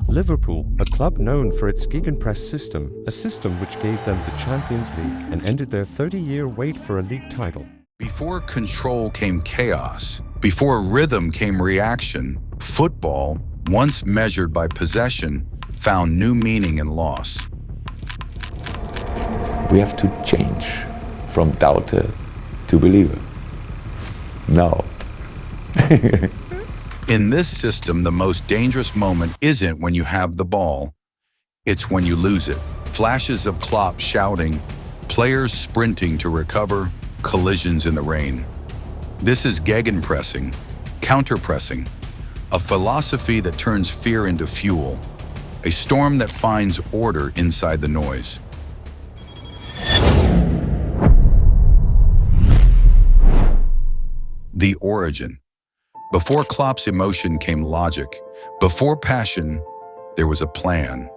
Liverpool, a club known for its Gegenpress system, a system which gave them the Champions League and ended their 30-year wait for a league title. Before control came chaos, before rhythm came reaction, football, once measured by possession, found new meaning in loss. We have to change from doubter to believer. Now. In this system, the most dangerous moment isn't when you have the ball, it's when you lose it. Flashes of Klopp shouting, players sprinting to recover, collisions in the rain. This is Gegenpressing, counterpressing, a philosophy that turns fear into fuel, a storm that finds order inside the noise. The origin. Before Klopp's emotion came logic. Before passion, there was a plan.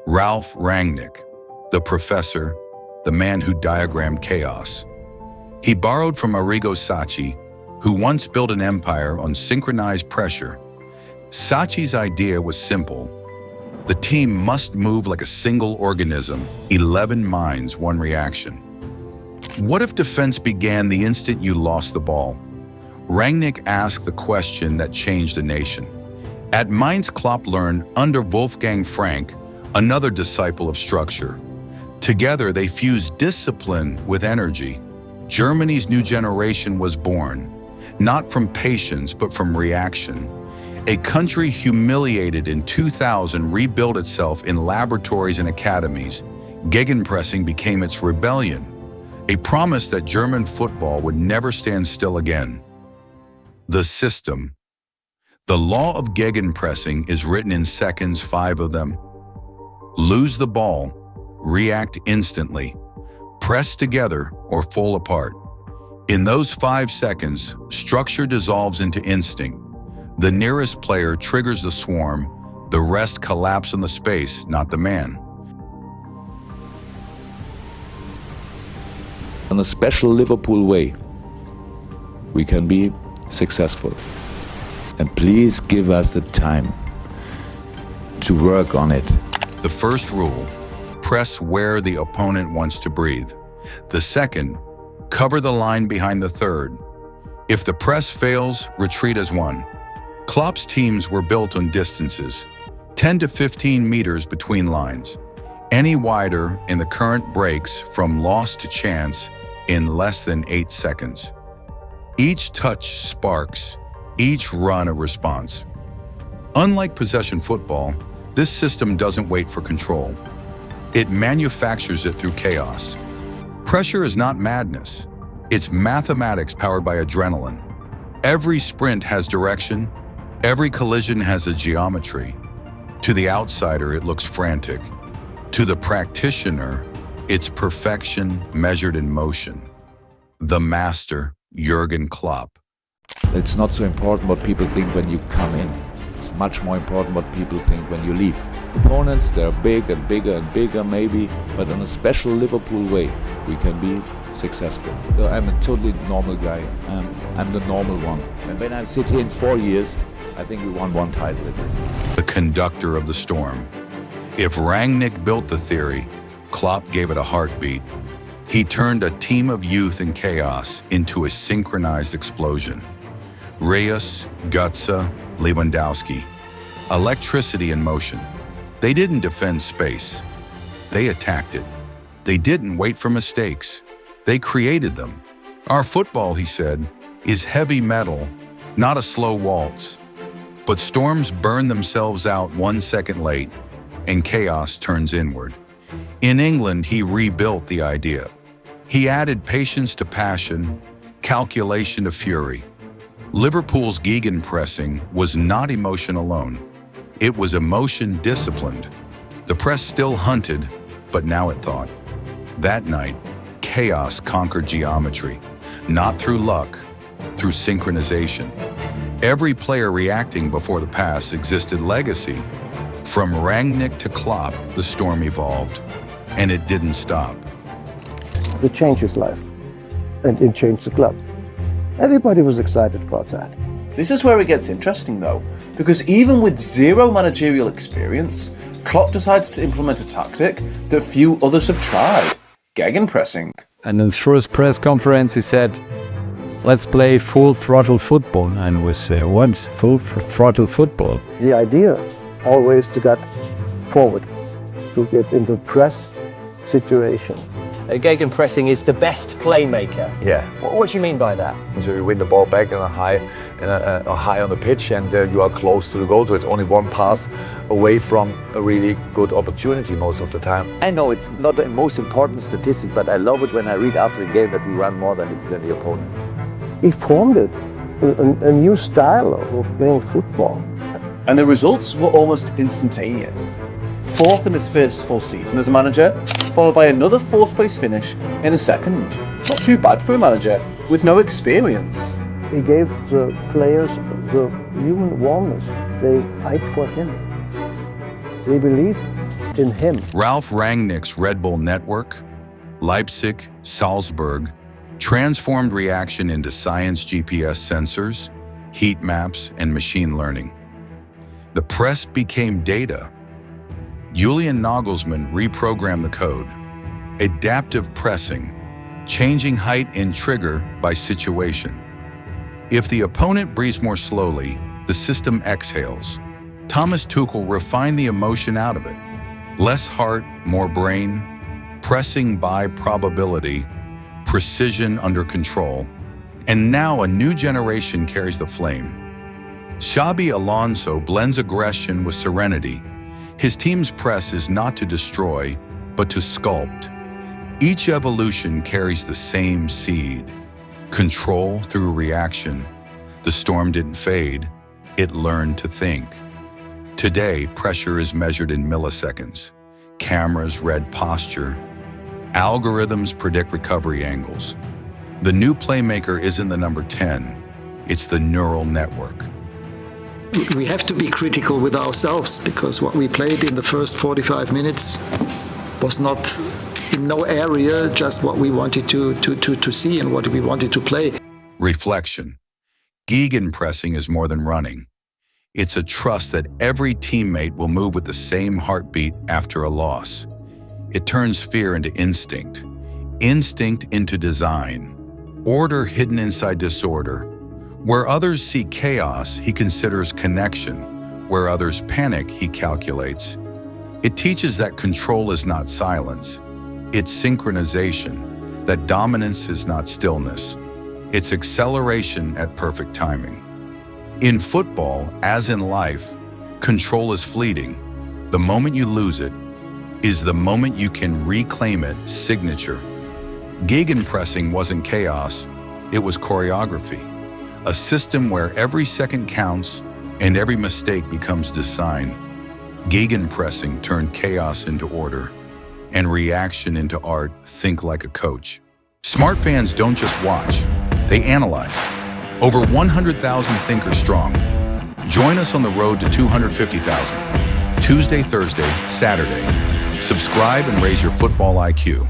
Ralf Rangnick, the professor, the man who diagrammed chaos. He borrowed from Arrigo Sacchi, who once built an empire on synchronized pressure. Sacchi's idea was simple. The team must move like a single organism, 11 minds, one reaction. What if defense began the instant you lost the ball? Rangnick asked the question that changed a nation. At Mainz, Klopp learned under Wolfgang Frank, another disciple of structure. Together, they fused discipline with energy. Germany's new generation was born, not from patience, but from reaction. A country humiliated in 2000 rebuilt itself in laboratories and academies. Gegenpressing became its rebellion, a promise that German football would never stand still again. The system. The law of Gegenpressing is written in seconds, 5 of them. Lose the ball, react instantly, press together or fall apart. In those 5 seconds, structure dissolves into instinct. The nearest player triggers the swarm, the rest collapse in the space, not the man. In a special Liverpool way, we can be successful. And please give us the time to work on it. The first rule, press where the opponent wants to breathe. The second, cover the line behind the third. If the press fails, retreat as one. Klopp's teams were built on distances, 10 to 15 meters between lines. Any wider and the current breaks from loss to chance in less than 8 seconds. Each touch sparks, each run a response. Unlike possession football, this system doesn't wait for control. It manufactures it through chaos. Pressure is not madness. It's mathematics powered by adrenaline. Every sprint has direction. Every collision has a geometry. To the outsider, it looks frantic. To the practitioner, it's perfection measured in motion. The master, Jürgen Klopp. It's not so important what people think when you come in. It's much more important what people think when you leave. Opponents, they're big and bigger and bigger maybe, but in a special Liverpool way, we can be successful. So I'm a totally normal guy. I'm the normal one. And when I sit here in 4 years, I think we won 1 title at least. The conductor of the storm. If Rangnick built the theory, Klopp gave it a heartbeat. He turned a team of youth and chaos into a synchronized explosion. Reyes, Götze, Lewandowski. Electricity in motion. They didn't defend space. They attacked it. They didn't wait for mistakes. They created them. Our football, he said, is heavy metal, not a slow waltz. But storms burn themselves out 1 second late, and chaos turns inward. In England, he rebuilt the idea. He added patience to passion, calculation to fury. Liverpool's Gegenpressing was not emotion alone. It was emotion disciplined. The press still hunted, but now it thought. That night, chaos conquered geometry, not through luck, through synchronization. Every player reacting before the pass existed legacy. From Rangnick to Klopp, the storm evolved, and it didn't stop. It changed his life, and it changed the club. Everybody was excited about that. This is where it gets interesting though, because even with zero managerial experience, Klopp decides to implement a tactic that few others have tried: Gegenpressing. And in the first press conference he said, let's play full throttle football. And we say, what? Full throttle football? The idea always to get forward, to get into press situation. Gegenpressing is the best playmaker. Yeah. What do you mean by that? So you win the ball back in a high on the pitch, and you are close to the goal. So it's only one pass away from a really good opportunity most of the time. I know it's not the most important statistic, but I love it when I read after the game that we run more than the opponent. He formed it, a new style of playing football. And the results were almost instantaneous. 4th in his first full season as a manager, followed by another 4th place finish in a second. Not too bad for a manager with no experience. He gave the players the human warmness. They fight for him. They believe in him. Ralf Rangnick's Red Bull network, Leipzig, Salzburg, transformed reaction into science GPS sensors, heat maps, and machine learning. The press became data. Jürgen Nagelsmann reprogrammed the code. Adaptive pressing, changing height and trigger by situation. If the opponent breathes more slowly, the system exhales. Thomas Tuchel refined the emotion out of it. Less heart, more brain, pressing by probability, precision under control. And now a new generation carries the flame. Xabi Alonso blends aggression with serenity. His team's press is not to destroy, but to sculpt. Each evolution carries the same seed. Control through reaction. The storm didn't fade, it learned to think. Today, pressure is measured in milliseconds. Cameras read posture. Algorithms predict recovery angles. The new playmaker isn't the number 10, it's the neural network. We have to be critical with ourselves, because what we played in the first 45 minutes was not in no area just what we wanted to see and what we wanted to play. Reflection. Gegenpressing is more than running. It's a trust that every teammate will move with the same heartbeat after a loss. It turns fear into instinct, instinct into design, order hidden inside disorder. Where others see chaos, he considers connection. Where others panic, he calculates. It teaches that control is not silence. It's synchronization, that dominance is not stillness. It's acceleration at perfect timing. In football, as in life, control is fleeting. The moment you lose it is the moment you can reclaim it, signature. Gegenpressing wasn't chaos, it was choreography. A system where every second counts and every mistake becomes design. Gegenpressing turned chaos into order and reaction into art. Think like a coach. Smart fans don't just watch, they analyze. Over 100,000 thinkers strong. Join us on the road to 250,000. Tuesday, Thursday, Saturday. Subscribe and raise your football IQ.